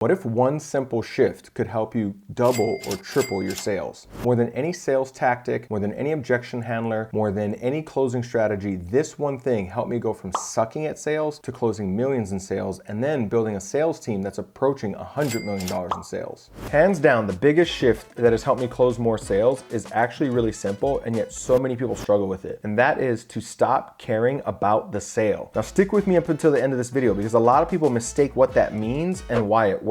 What if one simple shift could help you double or triple your sales? More than any sales tactic, more than any objection handler, more than any closing strategy, this one thing helped me go from sucking at sales to closing millions in sales and then building a sales team that's approaching $100 million in sales. Hands down, the biggest shift that has helped me close more sales is actually really simple, and yet so many people struggle with it. And that is to stop caring about the sale. Now stick with me up until the end of this video, because a lot of people mistake what that means and why it works.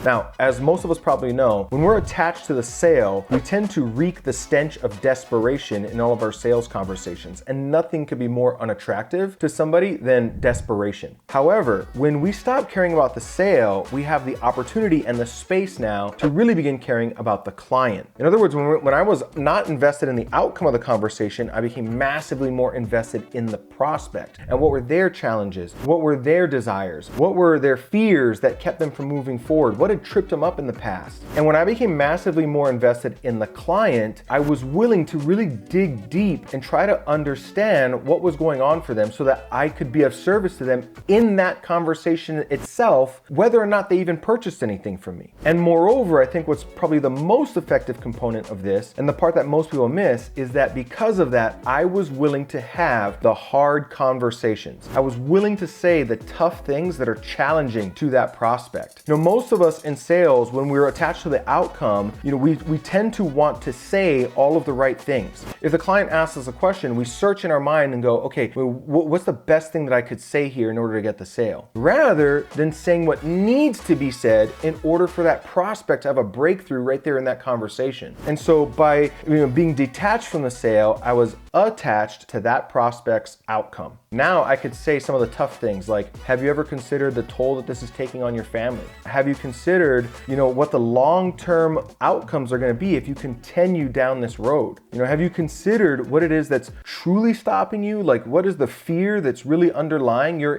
Now, as most of us probably know, when we're attached to the sale, we tend to reek the stench of desperation in all of our sales conversations, and nothing could be more unattractive to somebody than desperation. However, when we stop caring about the sale, we have the opportunity and the space now to really begin caring about the client. In other words, when I was not invested in the outcome of the conversation, I became massively more invested in the prospect and what were their challenges, what were their desires, what were their fears that kept them from moving forward, what had tripped them up in the past. And when I became massively more invested in the client, I was willing to really dig deep and try to understand what was going on for them so that I could be of service to them in that conversation itself, whether or not they even purchased anything from me. And moreover, I think what's probably the most effective component of this, and the part that most people miss, is that because of that, I was willing to have the hard conversations. I was willing to say the tough things that are challenging to that prospect. You know, most of us in sales, when we're attached to the outcome, we tend to want to say all of the right things. If the client asks us a question, we search in our mind and go, okay, what's the best thing that I could say here in order to get the sale? Rather than saying what needs to be said in order for that prospect to have a breakthrough right there in that conversation. And so by being detached from the sale, I was attached to that prospect's outcome. Now I could say some of the tough things like, have you ever considered the toll that this is taking on your family? Have you considered, what the long-term outcomes are going to be if you continue down this road? Have you considered what it is that's truly stopping you? Like, what is the fear that's really underlying your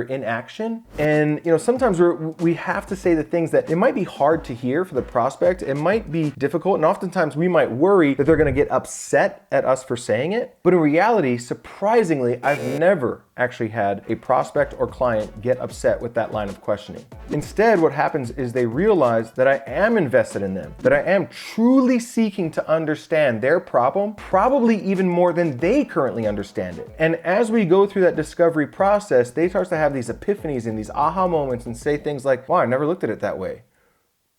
inaction? And, sometimes we have to say the things that it might be hard to hear for the prospect. It might be difficult. And oftentimes we might worry that they're going to get upset at us for saying it. But in reality, surprisingly, I've never actually had a prospect or client get upset with that line of questioning. Instead, what happens is they realize that I am invested in them, that I am truly seeking to understand their problem, probably even more than they currently understand it. And as we go through that discovery process, they start to have these epiphanies and these aha moments and say things like, wow, I never looked at it that way.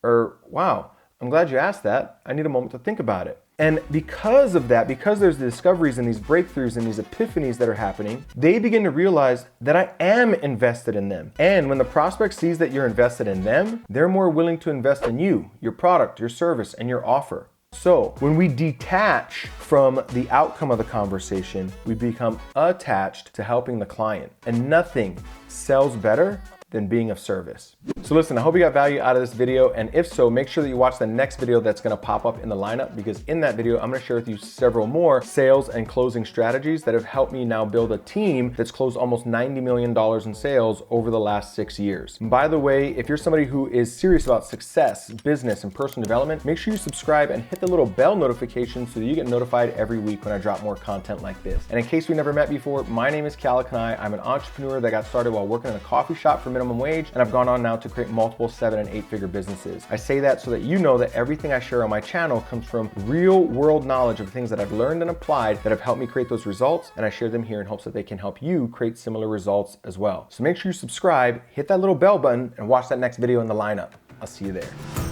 Or, wow, I'm glad you asked that. I need a moment to think about it. And because of that, because there's the discoveries and these breakthroughs and these epiphanies that are happening, they begin to realize that I am invested in them. And when the prospect sees that you're invested in them, they're more willing to invest in you, your product, your service, and your offer. So when we detach from the outcome of the conversation, we become attached to helping the client. And nothing sells better than being of service. So listen, I hope you got value out of this video, and if so, make sure that you watch the next video that's gonna pop up in the lineup, because in that video, I'm gonna share with you several more sales and closing strategies that have helped me now build a team that's closed almost $90 million in sales over the last 6 years. And by the way, if you're somebody who is serious about success, business, and personal development, make sure you subscribe and hit the little bell notification so that you get notified every week when I drop more content like this. And in case we never met before, my name is Kanae. I'm an entrepreneur that got started while working in a coffee shop for minimum wage, and I've gone on now to create multiple 7- and 8-figure businesses. I say that so that you know that everything I share on my channel comes from real world knowledge of things that I've learned and applied that have helped me create those results, and I share them here in hopes that they can help you create similar results as well. So make sure you subscribe, hit that little bell button, and watch that next video in the lineup. I'll see you there.